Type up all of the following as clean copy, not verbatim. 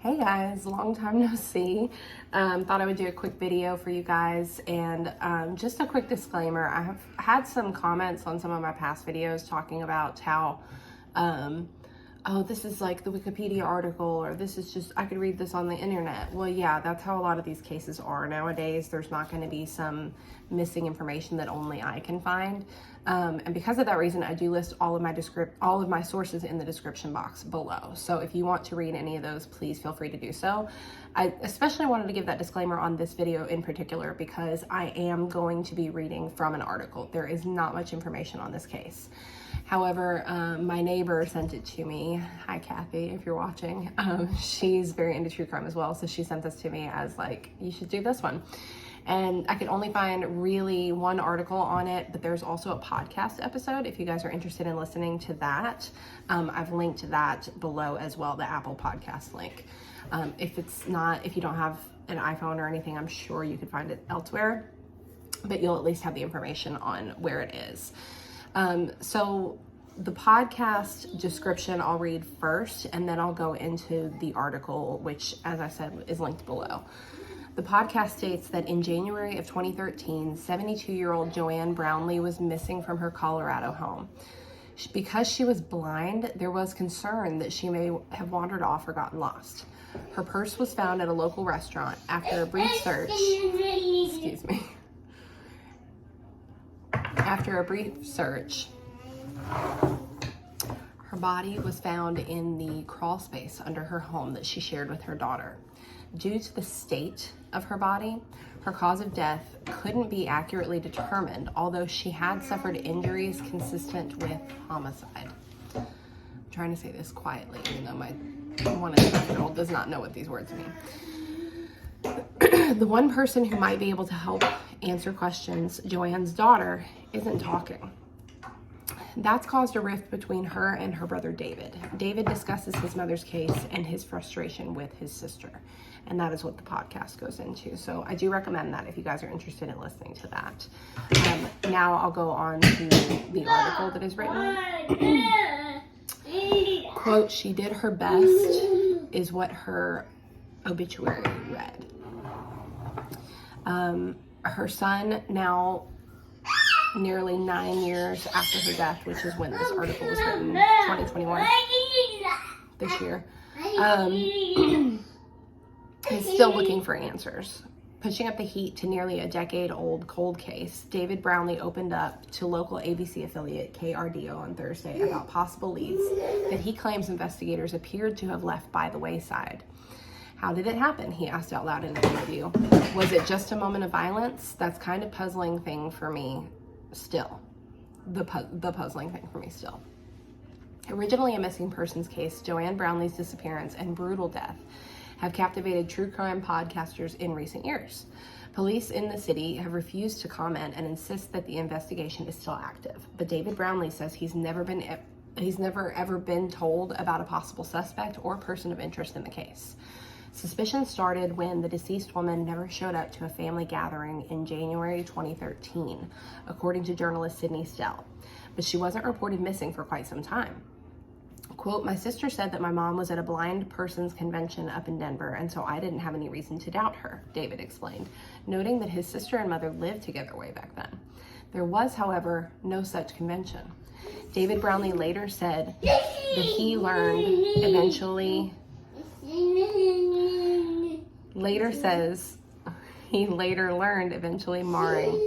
Hey guys, long time no see. Thought I would do a quick video for you guys, and just a quick disclaimer. I have had some comments on some of my past videos talking about how, oh, this is like the Wikipedia article, or this is just, I could read this on the internet. Well, yeah, that's how a lot of these cases are nowadays. There's not going to be some missing information that only I can find. And because of that reason, I do list all of my sources in the description box below. So if you want to read any of those, please feel free to do so. I especially wanted to give that disclaimer on this video in particular because I am going to be reading from an article. There is not much information on this case. However, my neighbor sent it to me. Hi, Kathy, if you're watching. She's very into true crime as well. So she sent this to me as like, you should do this one. And I could only find really one article on it, but there's also a podcast episode if you guys are interested in listening to that. I've linked that below as well, the Apple Podcast link. If you don't have an iPhone or anything, I'm sure you could find it elsewhere, but you'll at least have the information on where it is. So the podcast description I'll read first, and then I'll go into the article, which, as I said, is linked below. The podcast states that in January of 2013, 72-year-old Joanne Brownlee was missing from her Colorado home. Because she was blind, there was concern that she may have wandered off or gotten lost. Her purse was found at a local restaurant. After a brief search, her body was found in the crawl space under her home that she shared with her daughter. Due to the state of her body, her cause of death couldn't be accurately determined, although she had suffered injuries consistent with homicide. I'm trying to say this quietly, even though my 1.5-year-old does not know what these words mean. The one person who might be able to help answer questions, Joanne's daughter, isn't talking. That's caused a rift between her and her brother David. David discusses his mother's case and his frustration with his sister. And that is what the podcast goes into. So I do recommend that if you guys are interested in listening to that. Now I'll go on to the article that is written. Quote, "She did her best," is what her obituary read. Her son, now nearly 9 years after her death, which is when this article was written, 2021, this year, is still looking for answers. Pushing up the heat to nearly a decade-old cold case, David Brownlee opened up to local ABC affiliate KRDO on Thursday about possible leads that he claims investigators appeared to have left by the wayside. "How did it happen?" he asked out loud in an interview. "Was it just a moment of violence? That's kind of puzzling thing for me still. The puzzling thing for me still." Originally a missing persons case, Joanne Brownlee's disappearance and brutal death have captivated true crime podcasters in recent years. Police in the city have refused to comment and insist that the investigation is still active. But David Brownlee says he's never ever been told about a possible suspect or person of interest in the case. Suspicion started when the deceased woman never showed up to a family gathering in January 2013, according to journalist Sydney Stell. But she wasn't reported missing for quite some time. Quote, "My sister said that my mom was at a blind person's convention up in Denver, and so I didn't have any reason to doubt her," David explained, noting that his sister and mother lived together way back then. There was, however, no such convention. David Brownlee later said that he later learned eventually marring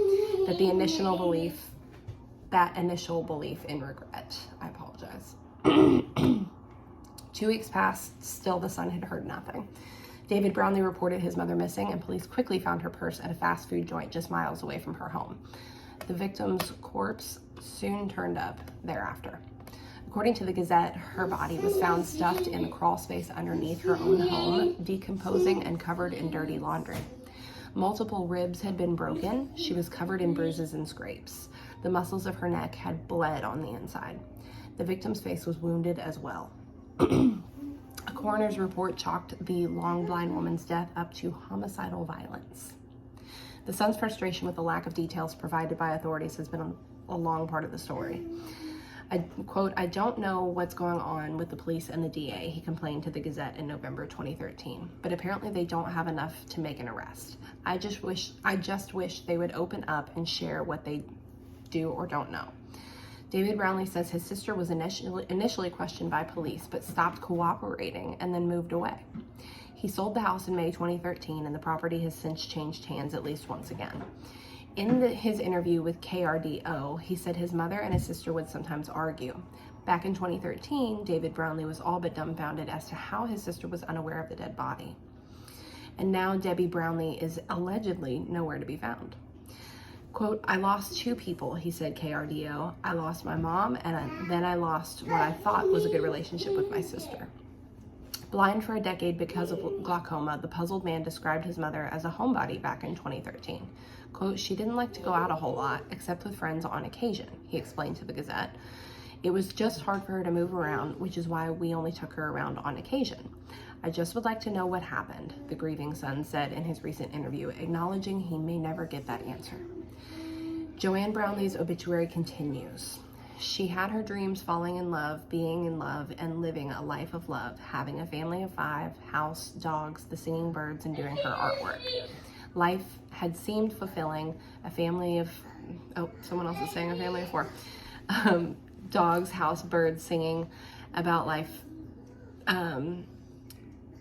that initial belief in regret. I apologize. 2 weeks passed, still the son had heard nothing. David Brownlee reported his mother missing, and police quickly found her purse at a fast food joint just miles away from her home. The victim's corpse soon turned up thereafter. According to the Gazette, her body was found stuffed in the crawl space underneath her own home, decomposing and covered in dirty laundry. Multiple ribs had been broken. She was covered in bruises and scrapes. The muscles of her neck had bled on the inside. The victim's face was wounded as well. A coroner's report chalked the long blind woman's death up to homicidal violence. The son's frustration with the lack of details provided by authorities has been a long part of the story. Quote, "I don't know what's going on with the police and the DA," he complained to the Gazette in November 2013, "but apparently they don't have enough to make an arrest. I just wish they would open up and share what they do or don't know." David Brownlee says his sister was initially questioned by police, but stopped cooperating and then moved away. He sold the house in May 2013, and the property has since changed hands at least once again. In his interview with KRDO, he said his mother and his sister would sometimes argue. Back in 2013, David Brownlee was all but dumbfounded as to how his sister was unaware of the dead body. And now Debbie Brownlee is allegedly nowhere to be found. Quote, "I lost two people," he said KRDO. "I lost my mom, and then I lost what I thought was a good relationship with my sister." Blind for a decade because of glaucoma, the puzzled man described his mother as a homebody back in 2013. Quote, "She didn't like to go out a whole lot, except with friends on occasion," he explained to the Gazette. "It was just hard for her to move around, which is why we only took her around on occasion. I just would like to know what happened," the grieving son said in his recent interview, acknowledging he may never get that answer. Joanne Brownlee's obituary continues. "She had her dreams falling in love, being in love, and living a life of love, having a family of 5, house, dogs, the singing birds, and doing her artwork. Life had seemed fulfilling, a family of," oh, someone else is saying a family of 4, "dogs, house, birds, singing about life.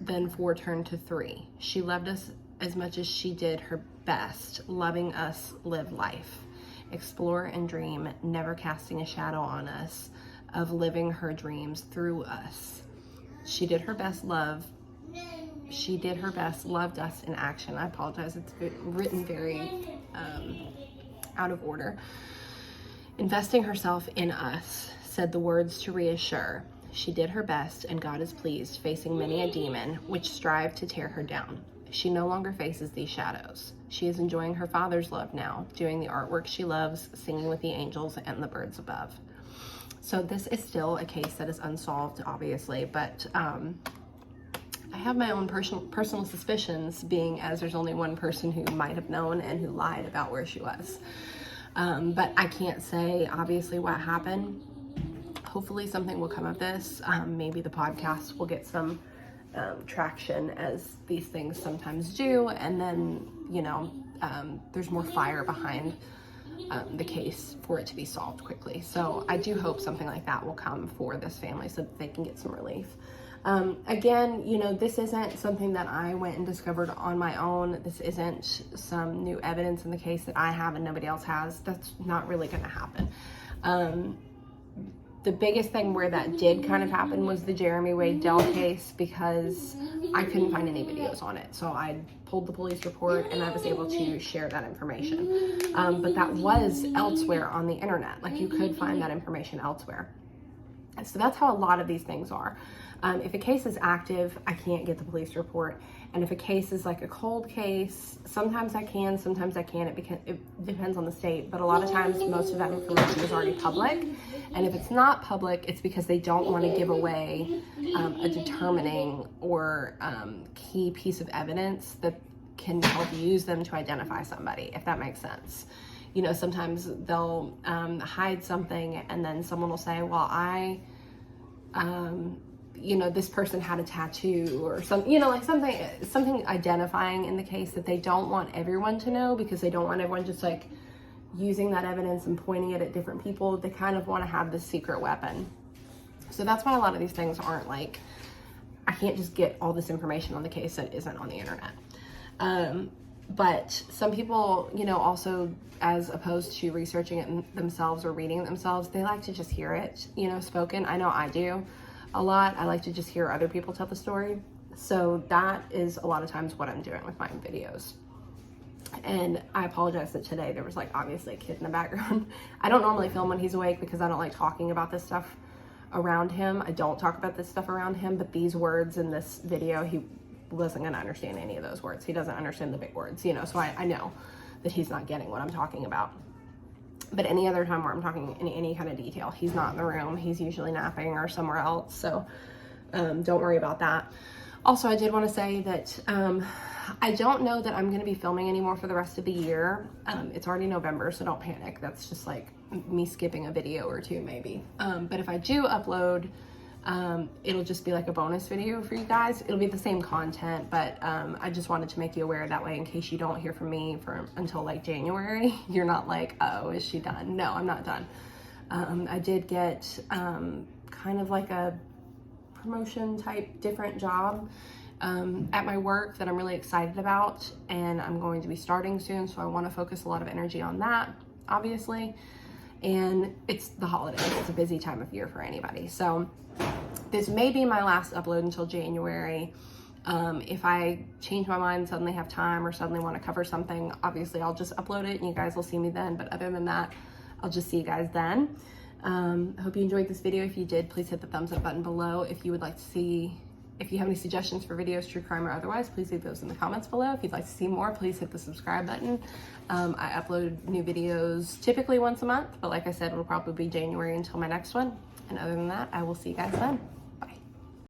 Then 4 turned to 3. She loved us as much as she did her best, loving us live life. Explore and dream, never casting a shadow on us, of living her dreams through us. She did her best, loved us in action." I apologize, it's written very out of order. "Investing herself in us, said the words to reassure. She did her best, and God is pleased, facing many a demon which strived to tear her down. She no longer faces these shadows. She is enjoying her Father's love now, doing the artwork she loves, singing with the angels and the birds above." So this is still a case that is unsolved, obviously, but I have my own personal suspicions, being as there's only one person who might have known and who lied about where she was. But I can't say, obviously, what happened. Hopefully something will come of this. Maybe the podcast will get some traction, as these things sometimes do, and then there's more fire behind the case for it to be solved quickly. So I do hope something like that will come for this family so that they can get some relief. Again, this isn't something that I went and discovered on my own. This isn't some new evidence in the case that I have and nobody else has. That's not really going to happen. The biggest thing where that did kind of happen was the Jeremy Wade Dell case, because I couldn't find any videos on it. So I pulled the police report and I was able to share that information. But that was elsewhere on the internet. Like, you could find that information elsewhere. So that's how a lot of these things are. If a case is active, I can't get the police report. And if a case is like a cold case, sometimes I can, sometimes I can't. It depends on the state. But a lot of times, most of that information is already public. And if it's not public, it's because they don't want to give away a determining or key piece of evidence that can help use them to identify somebody, if that makes sense. Sometimes they'll hide something, and then someone will say, well, this person had a tattoo or something, something identifying in the case that they don't want everyone to know, because they don't want everyone just like using that evidence and pointing it at different people. They kind of want to have this secret weapon. So that's why a lot of these things aren't like, I can't just get all this information on the case that isn't on the internet. But some people, also, as opposed to researching it themselves or reading it themselves, they like to just hear it, spoken. I know I do a lot. I like to just hear other people tell the story. So that is a lot of times what I'm doing with my videos. And I apologize that today there was obviously a kid in the background. I don't normally film when he's awake because I don't like talking about this stuff around him. I don't talk about this stuff around him, but these words in this video, he wasn't gonna understand any of those words. He doesn't understand the big words, so I know that he's not getting what I'm talking about. But any other time where I'm talking in any kind of detail, he's not in the room. He's usually napping or somewhere else. So don't worry about that. Also, I did want to say that I don't know that I'm going to be filming anymore for the rest of the year. It's already November, so don't panic. That's just me skipping a video or two maybe. But if I do upload, it'll just be like a bonus video for you guys. It'll be the same content, but I just wanted to make you aware that way in case you don't hear from me until like January. You're not like, oh, is she done? No, I'm not done. I did get kind of like a promotion type different job at my work that I'm really excited about, and I'm going to be starting soon, so I want to focus a lot of energy on that, obviously. And it's the holidays. It's a busy time of year for anybody. So this may be my last upload until January. If I change my mind, suddenly have time, or suddenly want to cover something, obviously I'll just upload it and you guys will see me then. But other than that, I'll just see you guys then. I hope you enjoyed this video. If you did, please hit the thumbs up button below. If you would like to see, if you have any suggestions for videos, true crime or otherwise, please leave those in the comments below. If you'd like to see more, please hit the subscribe button. I upload new videos typically once a month, but like I said, it'll probably be January until my next one. And other than that, I will see you guys then.